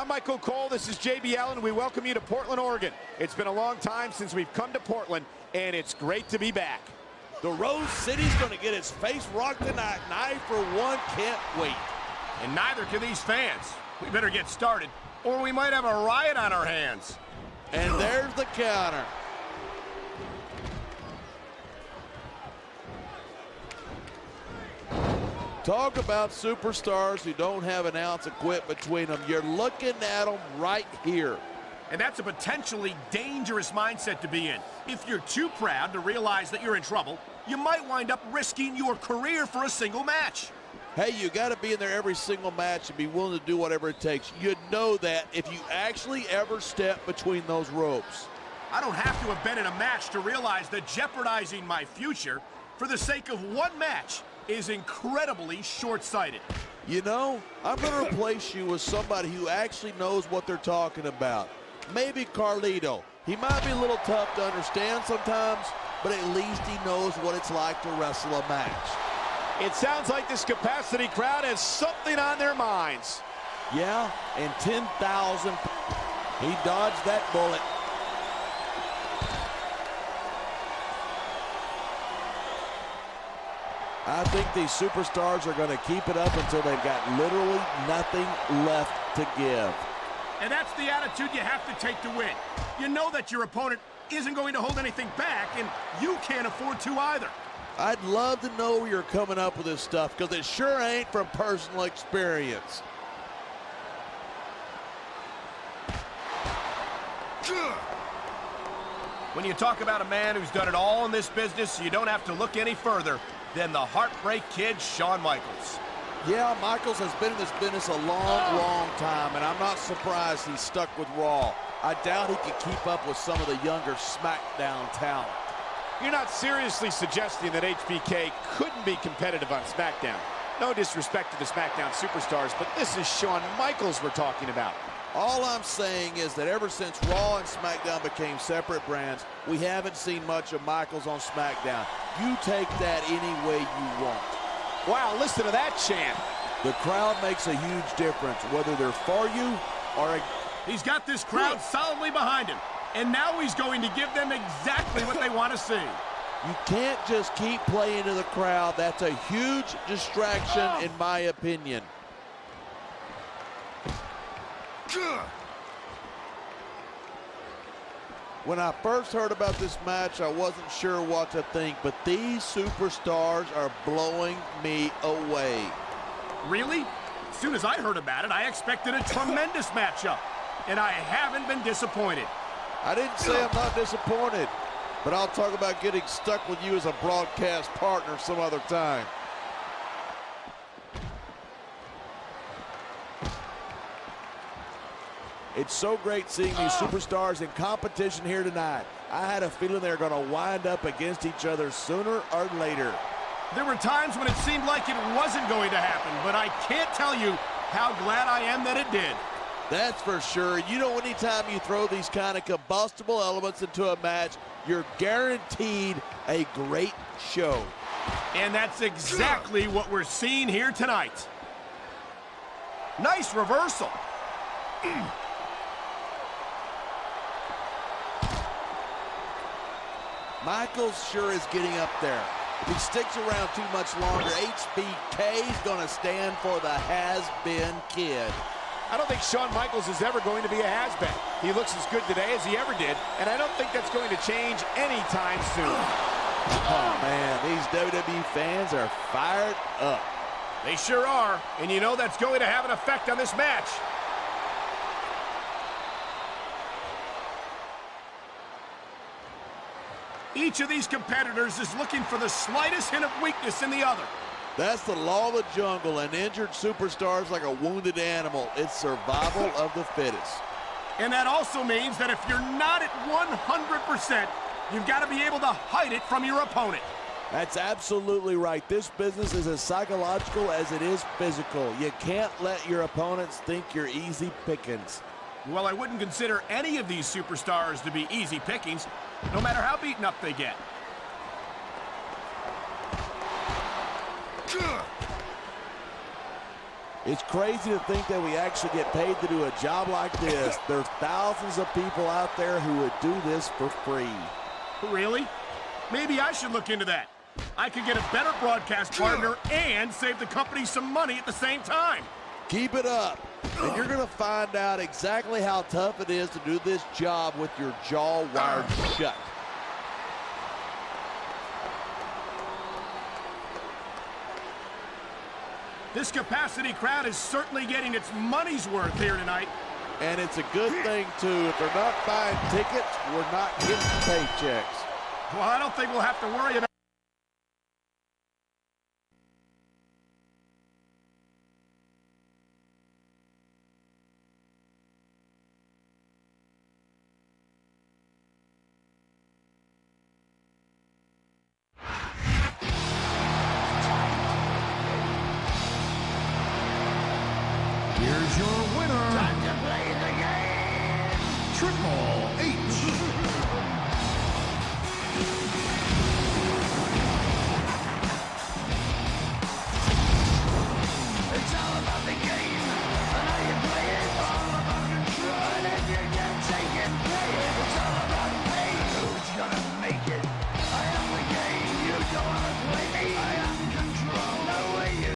I'm Michael Cole. This is JB Allen. We welcome you to Portland, Oregon. It's been a long time since we've come to Portland, and it's great to be back. The Rose City's going to get its face rocked tonight, and I, for one, can't wait. And neither can these fans. We better get started, or we might have a riot on our hands. And there's the counter. Talk about superstars who don't have an ounce of quit between them. You're looking at them right here. And that's a potentially dangerous mindset to be in. If you're too proud to realize that you're in trouble, you might wind up risking your career for a single match. Hey, you got to be in there every single match and be willing to do whatever it takes. You know that if you actually ever step between those ropes. I don't have to have been in a match to realize that jeopardizing my future for the sake of one match is incredibly short-sighted. You know, I'm going to replace you with somebody who actually knows what they're talking about. Maybe Carlito. He might be a little tough to understand sometimes, but at least he knows what it's like to wrestle a match. It sounds like this capacity crowd has something on their minds. Yeah, and 10,000. He dodged that bullet. I think these superstars are going to keep it up until they've got literally nothing left to give. And that's the attitude you have to take to win. You know that your opponent isn't going to hold anything back, and you can't afford to either. I'd love to know where you're coming up with this stuff, because it sure ain't from personal experience. When you talk about a man who's done it all in this business, you don't have to look any further than the Heartbreak Kid, Shawn Michaels. Yeah, Michaels has been in this business a long time, and I'm not surprised he's stuck with Raw. I doubt he could keep up with some of the younger Smackdown talent. You're not seriously suggesting that HBK couldn't be competitive on Smackdown. No disrespect to the Smackdown superstars, but this is Shawn Michaels we're talking about. All I'm saying is that ever since Raw and SmackDown became separate brands, we haven't seen much of Michaels on SmackDown. You take that any way you want. Wow, listen to that chant. The crowd makes a huge difference, whether they're for you or against. He's got this crowd solidly behind him, and now he's going to give them exactly what they want to see. You can't just keep playing to the crowd. That's a huge distraction, in my opinion. When I first heard about this match, I wasn't sure what to think, but these superstars are blowing me away. Really? As soon as I heard about it, I expected a tremendous matchup, and I haven't been disappointed. I didn't say I'm not disappointed, but I'll talk about getting stuck with you as a broadcast partner some other time. It's so great seeing these superstars in competition here tonight. I had a feeling they were going to wind up against each other sooner or later. There were times when it seemed like it wasn't going to happen, but I can't tell you how glad I am that it did. That's for sure. You know, anytime you throw these kind of combustible elements into a match, you're guaranteed a great show. And that's exactly what we're seeing here tonight. Nice reversal. Michaels sure is getting up there. If he sticks around too much longer, HBK's going to stand for the has-been kid. I don't think Shawn Michaels is ever going to be a has-been. He looks as good today as he ever did, and I don't think that's going to change anytime soon. Oh, man, these WWE fans are fired up. They sure are, and you know that's going to have an effect on this match. Each of these competitors is looking for the slightest hint of weakness in the other. That's the law of the jungle, and injured superstars like a wounded animal. It's survival of the fittest. And that also means that if you're not at 100%, you've got to be able to hide it from your opponent. That's absolutely right. This business is as psychological as it is physical. You can't let your opponents think you're easy pickings. Well, I wouldn't consider any of these superstars to be easy pickings, no matter how beaten up they get. It's crazy to think that we actually get paid to do a job like this. There's thousands of people out there who would do this for free. Really? Maybe I should look into that. I could get a better broadcast partner and save the company some money at the same time. Keep it up, and you're going to find out exactly how tough it is to do this job with your jaw wired shut. This capacity crowd is certainly getting its money's worth here tonight. And it's a good thing, too. If they're not buying tickets, we're not getting paychecks. Well, I don't think we'll have to worry about Here's your winner. Time to play the game. Triple H